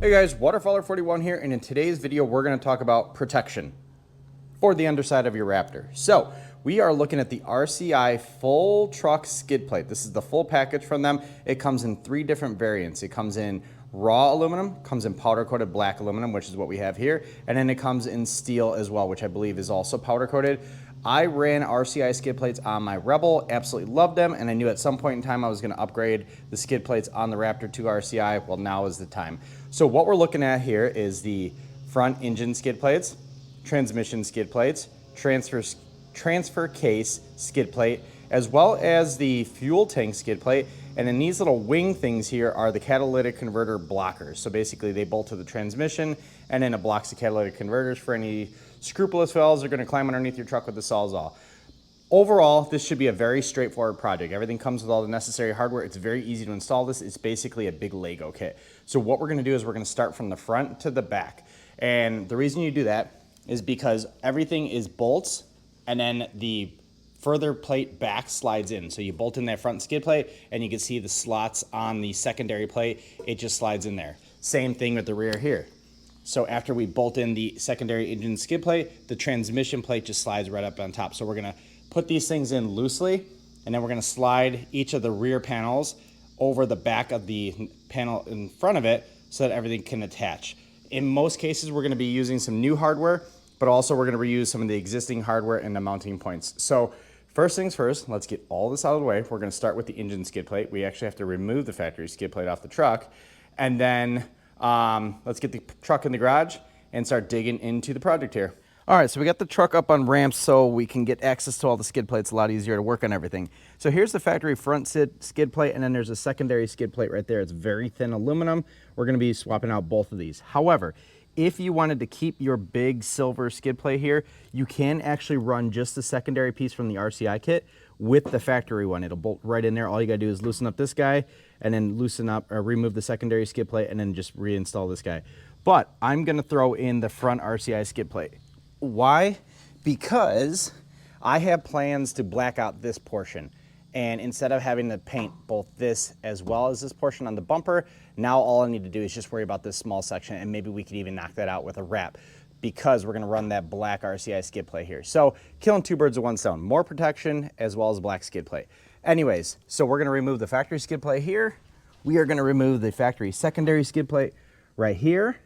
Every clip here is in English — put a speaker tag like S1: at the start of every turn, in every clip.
S1: Hey guys, Waterfowler41 here, and in today's video we're going to talk about protection for the underside of your Raptor. So we are looking at the RCI full truck skid plate. This is the full package from them. It comes in 3 different variants. It comes in raw aluminum, comes in powder coated black aluminum, which is what we have here, and then it comes in steel as well, which I believe is also powder coated. I ran RCI skid plates on my Rebel, absolutely loved them, and I knew at some point in time I was going to upgrade the skid plates on the Raptor to RCI. Well, now is the time. So what we're looking at here is the front engine skid plates, transmission skid plates, transfer case skid plate, as well as the fuel tank skid plate. And then these little wing things here are the catalytic converter blockers. So basically they bolt to the transmission, and then it blocks the catalytic converters for any scrupulous fellows that are going to climb underneath your truck with the Sawzall. Overall, this should be a very straightforward project. Everything comes with all the necessary hardware. It's very easy to install this. It's basically a big Lego kit. So what we're going to do is we're going to start from the front to the back. And the reason you do that is because everything is bolts, and then the further plate back slides in. So you bolt in that front skid plate, and you can see the slots on the secondary plate. It just slides in there. Same thing with the rear here. So after we bolt in the secondary engine skid plate, the transmission plate just slides right up on top. So we're gonna put these things in loosely, and then we're gonna slide each of the rear panels over the back of the panel in front of it so that everything can attach. In most cases, we're gonna be using some new hardware, but also we're gonna reuse some of the existing hardware and the mounting points. So first things first, let's get all this out of the way. We're gonna start with the engine skid plate. We actually have to remove the factory skid plate off the truck, and then let's get the truck in the garage and start digging into the project here. All right, so we got the truck up on ramps so we can get access to all the skid plates a lot easier to work on everything. So here's the factory front skid plate, and then there's a secondary skid plate right there. It's very thin aluminum. We're gonna be swapping out both of these. However, if you wanted to keep your big silver skid plate here, you can actually run just the secondary piece from the RCI kit with the factory one. It'll bolt right in there. All you gotta do is loosen up this guy and then loosen up or remove the secondary skid plate and then just reinstall this guy. But I'm gonna throw in the front RCI skid plate. Why? Because I have plans to black out this portion. And instead of having to paint both this as well as this portion on the bumper, now all I need to do is just worry about this small section, and maybe we could even knock that out with a wrap, because we're gonna run that black RCI skid plate here. So killing 2 birds with 1 stone, more protection as well as a black skid plate. Anyways, so we're gonna remove the factory skid plate here. We are gonna remove the factory secondary skid plate right here.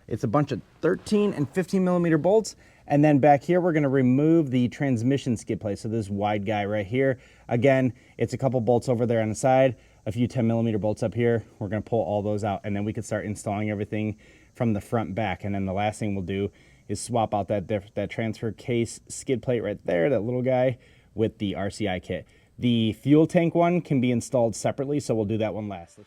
S1: It's a bunch of 13 and 15 millimeter bolts. And then back here, we're gonna remove the transmission skid plate. So this wide guy right here. Again, it's a couple bolts over there on the side, a few 10 millimeter bolts up here. We're gonna pull all those out, and then we can start installing everything from the front back. And then the last thing we'll do is swap out that transfer case skid plate right there, that little guy, with the RCI kit. The fuel tank one can be installed separately, so we'll do that one last.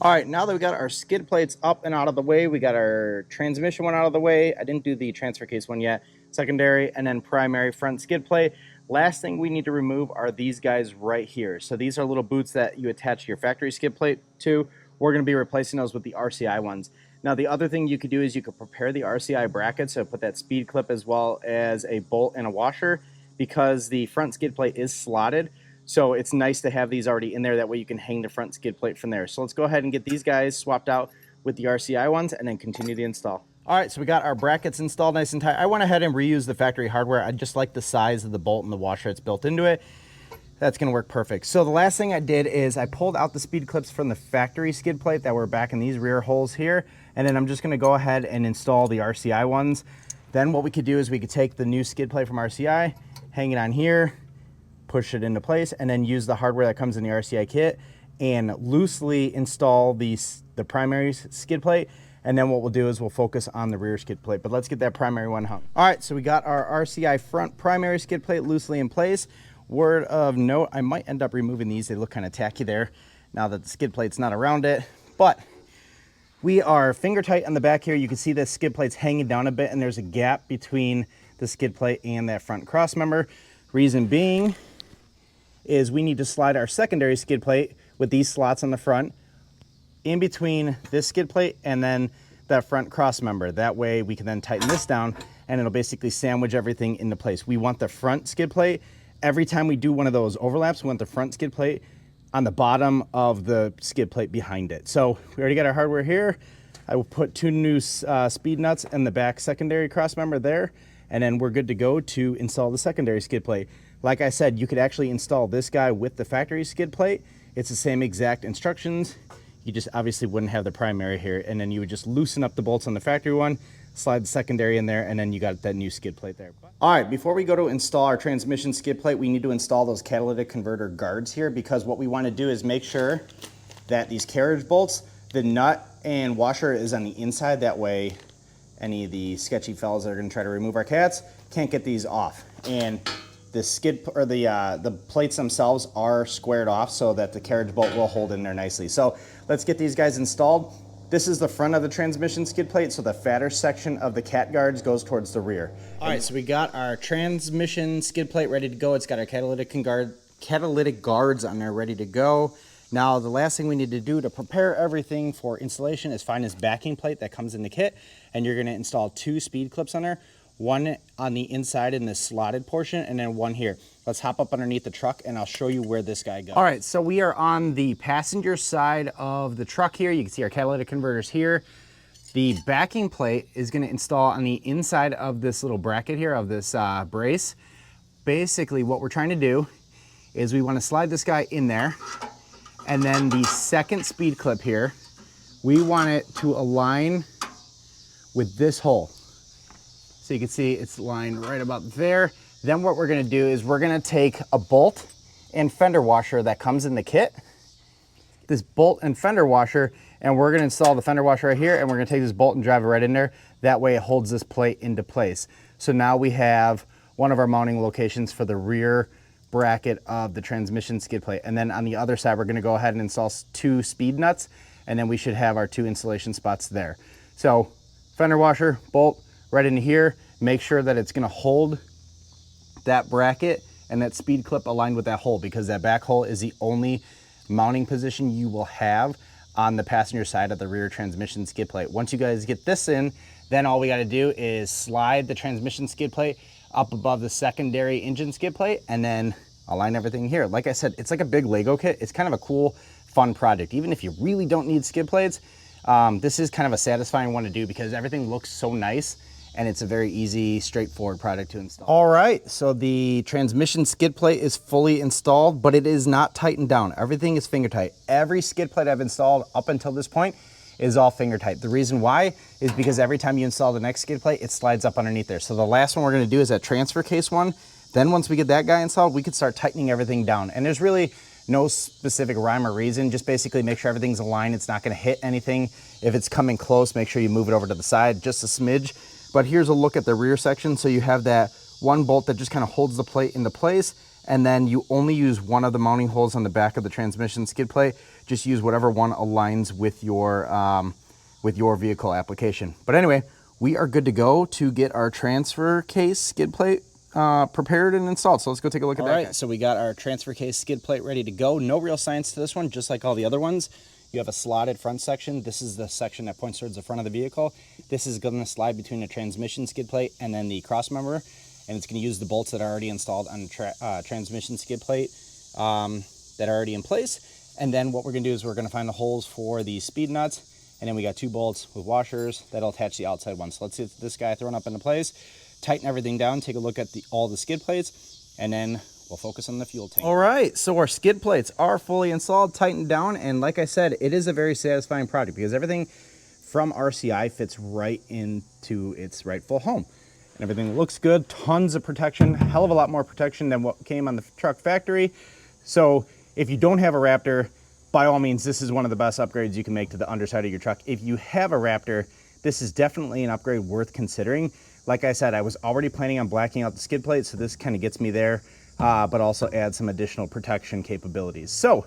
S1: All right, now that we got our skid plates up and out of the way, we got our transmission one out of the way. I didn't do the transfer case one yet. Secondary and then primary front skid plate. Last thing we need to remove are these guys right here. So these are little boots that you attach your factory skid plate to. We're gonna be replacing those with the RCI ones. Now the other thing you could do is you could prepare the RCI bracket, so put that speed clip as well as a bolt and a washer, because the front skid plate is slotted. So it's nice to have these already in there. That way you can hang the front skid plate from there. So let's go ahead and get these guys swapped out with the RCI ones and then continue the install. All right, so we got our brackets installed nice and tight. I went ahead and reused the factory hardware. I just like the size of the bolt and the washer that's built into it. That's gonna work perfect. So the last thing I did is I pulled out the speed clips from the factory skid plate that were back in these rear holes here. And then I'm just gonna go ahead and install the RCI ones. Then what we could do is we could take the new skid plate from RCI, hang it on here, push it into place, and then use the hardware that comes in the RCI kit and loosely install the primary skid plate. And then what we'll do is we'll focus on the rear skid plate. But let's get that primary one hung. All right, so we got our RCI front primary skid plate loosely in place. Word of note, I might end up removing these. They look kind of tacky there now that the skid plate's not around it. But we are finger tight on the back here. You can see the skid plate's hanging down a bit, and there's a gap between the skid plate and that front cross member. Reason being is we need to slide our secondary skid plate with these slots on the front in between this skid plate and then that front cross member. That way we can then tighten this down and it'll basically sandwich everything into place. We want the front skid plate, every time we do one of those overlaps, we want the front skid plate on the bottom of the skid plate behind it. So we already got our hardware here. I will put 2 new speed nuts in the back secondary cross member there, and then we're good to go to install the secondary skid plate. Like I said, you could actually install this guy with the factory skid plate. It's the same exact instructions. You just obviously wouldn't have the primary here, and then you would just loosen up the bolts on the factory one, slide the secondary in there, and then you got that new skid plate there. All right, before we go to install our transmission skid plate, we need to install those catalytic converter guards here, because what we want to do is make sure that these carriage bolts, the nut and washer is on the inside. That way any of the sketchy fellas that are going to try to remove our cats can't get these off. And the skid or the plates themselves are squared off so that the carriage bolt will hold in there nicely. So let's get these guys installed. This is the front of the transmission skid plate, so the fatter section of the cat guards goes towards the rear. All right, so we got our transmission skid plate ready to go. It's got our catalytic guards on there ready to go. Now the last thing we need to do to prepare everything for installation is find this backing plate that comes in the kit, and you're going to install 2 speed clips on there. One on the inside in this slotted portion, and then one here. Let's hop up underneath the truck and I'll show you where this guy goes. All right, so we are on the passenger side of the truck here. You can see our catalytic converters here. The backing plate is going to install on the inside of this little bracket here of this brace. Basically what we're trying to do is we want to slide this guy in there, and then the second speed clip here, we want it to align with this hole. So you can see it's lined right about there. Then what we're gonna do is we're gonna take a bolt and fender washer that comes in the kit, this bolt and fender washer, and we're gonna install the fender washer right here, and we're gonna take this bolt and drive it right in there. That way it holds this plate into place. So now we have one of our mounting locations for the rear bracket of the transmission skid plate. And then on the other side, we're gonna go ahead and install 2 speed nuts, and then we should have our 2 installation spots there. So fender washer, bolt, right into here. Make sure that it's gonna hold that bracket and that speed clip aligned with that hole, because that back hole is the only mounting position you will have on the passenger side of the rear transmission skid plate. Once you guys get this in, then all we gotta do is slide the transmission skid plate up above the secondary engine skid plate and then align everything here. Like I said, it's like a big Lego kit. It's kind of a cool, fun project. Even if you really don't need skid plates, this is kind of a satisfying one to do because everything looks so nice and it's a very easy, straightforward product to install. All right, so the transmission skid plate is fully installed, but it is not tightened down. Everything is finger tight. Every skid plate I've installed up until this point is all finger tight. The reason why is because every time you install the next skid plate, it slides up underneath there. So the last one we're gonna do is that transfer case one. Then once we get that guy installed, we could start tightening everything down. And there's really no specific rhyme or reason, just basically make sure everything's aligned. It's not gonna hit anything. If it's coming close, make sure you move it over to the side just a smidge. But here's a look at the rear section. So you have that one bolt that just kind of holds the plate into place, and then you only use one of the mounting holes on the back of the transmission skid plate. Just use whatever one aligns with your vehicle application. But anyway, we are good to go to get our transfer case skid plate prepared and installed. So let's go take a look at that. All right, so we got our transfer case skid plate ready to go. No real science to this one, just like all the other ones. You have a slotted front section. This is the section that points towards the front of the vehicle. This is going to slide between the transmission skid plate and then the cross member, and it's going to use the bolts that are already installed on the transmission skid plate that are already in place. And then what we're going to do is we're going to find the holes for the speed nuts, and then we got 2 bolts with washers that'll attach the outside one. So let's get this guy thrown up into place, tighten everything down, take a look at all the skid plates, and then we'll focus on the fuel tank. All right, so our skid plates are fully installed, tightened down, and like I said, it is a very satisfying product because everything from RCI fits right into its rightful home. And everything looks good, tons of protection, hell of a lot more protection than what came on the truck factory. So if you don't have a Raptor, by all means, this is one of the best upgrades you can make to the underside of your truck. If you have a Raptor, this is definitely an upgrade worth considering. Like I said, I was already planning on blacking out the skid plate, so this kind of gets me there. But also add some additional protection capabilities. So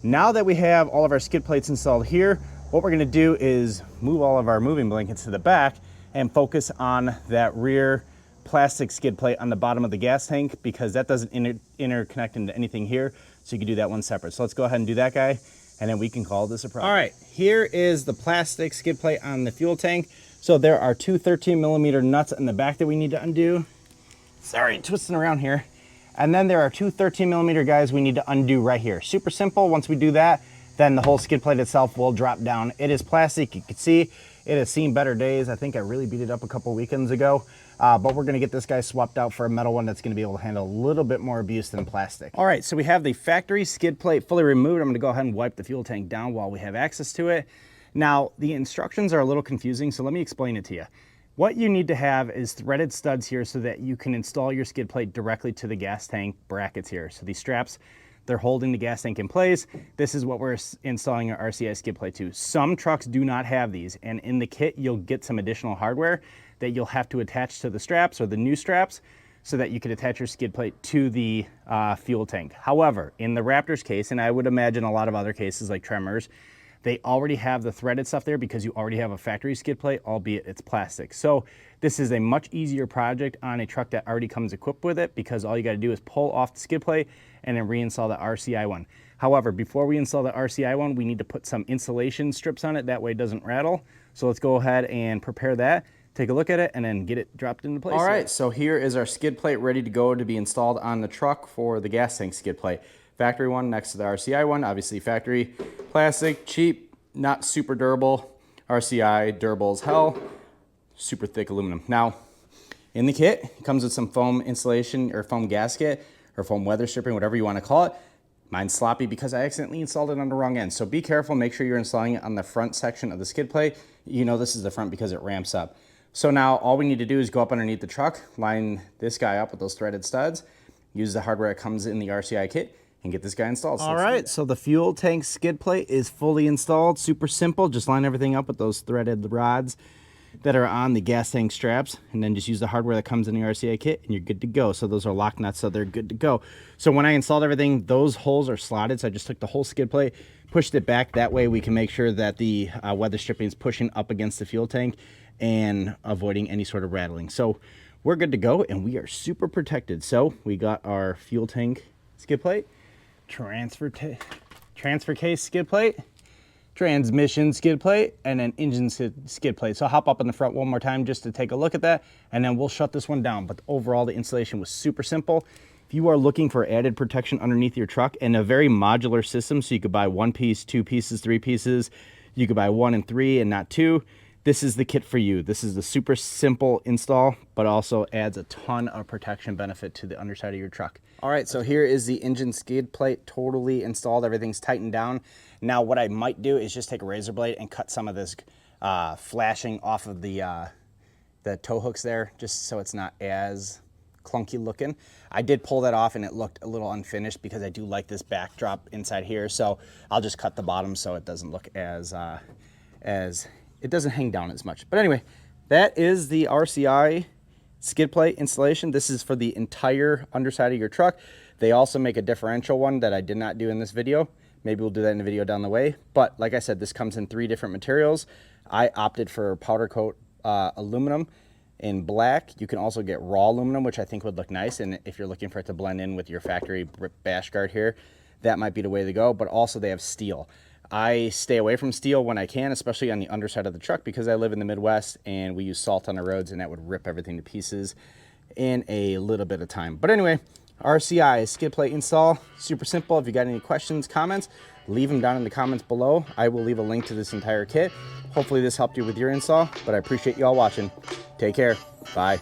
S1: now that we have all of our skid plates installed here, what we're gonna do is move all of our moving blankets to the back and focus on that rear plastic skid plate on the bottom of the gas tank, because that doesn't interconnect into anything here. So you can do that one separate. So let's go ahead and do that guy, and then we can call this a problem. All right, here is the plastic skid plate on the fuel tank. So there are two 13mm nuts in the back that we need to undo. Sorry, twisting around here. And then there are two 13mm guys we need to undo right here. Super simple. Once we do that, then the whole skid plate itself will drop down. It is plastic. You can see it has seen better days. I think I really beat it up a couple weekends ago. But we're gonna get this guy swapped out for a metal one that's gonna be able to handle a little bit more abuse than plastic. All right, so we have the factory skid plate fully removed. I'm gonna go ahead and wipe the fuel tank down while we have access to it. Now, the instructions are a little confusing, so let me explain it to you. What you need to have is threaded studs here so that you can install your skid plate directly to the gas tank brackets here. So these straps, they're holding the gas tank in place. This is what we're installing our RCI skid plate to. Some trucks do not have these, and in the kit, you'll get some additional hardware that you'll have to attach to the straps or the new straps so that you can attach your skid plate to the fuel tank. However, in the Raptor's case, and I would imagine a lot of other cases like Tremors, they already have the threaded stuff there because you already have a factory skid plate, albeit it's plastic. So this is a much easier project on a truck that already comes equipped with it because all you gotta do is pull off the skid plate and then reinstall the RCI one. However, before we install the RCI one, we need to put some insulation strips on it, that way it doesn't rattle. So let's go ahead and prepare that, take a look at it, and then get it dropped into place. All right, so here is our skid plate ready to go to be installed on the truck for the gas tank skid plate. Factory one next to the RCI one, obviously factory, plastic, cheap, not super durable. RCI, durable as hell, super thick aluminum. Now, in the kit, it comes with some foam insulation or foam gasket or foam weather stripping, whatever you want to call it. Mine's sloppy because I accidentally installed it on the wrong end. So be careful, make sure you're installing it on the front section of the skid plate. You know this is the front because it ramps up. So now all we need to do is go up underneath the truck, line this guy up with those threaded studs, use the hardware that comes in the RCI kit, and get this guy installed. So all right, so the fuel tank skid plate is fully installed. Super simple. Just line everything up with those threaded rods that are on the gas tank straps, and then just use the hardware that comes in the RCI kit, and you're good to go. So those are lock nuts, so they're good to go. So when I installed everything, those holes are slotted, so I just took the whole skid plate, pushed it back. That way we can make sure that the weather stripping is pushing up against the fuel tank and avoiding any sort of rattling. So we're good to go, and we are super protected. So we got our fuel tank skid plate, transfer case skid plate, transmission skid plate, and then engine skid plate. So I'll hop up in the front one more time just to take a look at that, and then we'll shut this one down. But overall, the installation was super simple. If you are looking for added protection underneath your truck and a very modular system, so you could buy one piece, two pieces, three pieces, you could buy one and three and not two, this is the kit for you. This is the super simple install, but also adds a ton of protection benefit to the underside of your truck. All right, so here is the engine skid plate totally installed. Everything's tightened down. Now what I might do is just take a razor blade and cut some of this flashing off of the tow hooks there, just so it's not as clunky looking. I did pull that off and it looked a little unfinished because I do like this backdrop inside here. So I'll just cut the bottom so it doesn't look as it doesn't hang down as much. But anyway, that is the RCI skid plate installation. This is for the entire underside of your truck. They also make a differential one that I did not do in this video. Maybe we'll do that in a video down the way. But like I said, this comes in 3 different materials. I opted for powder coat aluminum in black. You can also get raw aluminum, which I think would look nice. And if you're looking for it to blend in with your factory bash guard here, that might be the way to go. But also they have steel. I stay away from steel when I can, especially on the underside of the truck, because I live in the Midwest and we use salt on the roads and that would rip everything to pieces in a little bit of time. But anyway, RCI skid plate install, super simple. If you got any questions, comments, leave them down in the comments below. I will leave a link to this entire kit. Hopefully this helped you with your install, but I appreciate you all watching. Take care. Bye.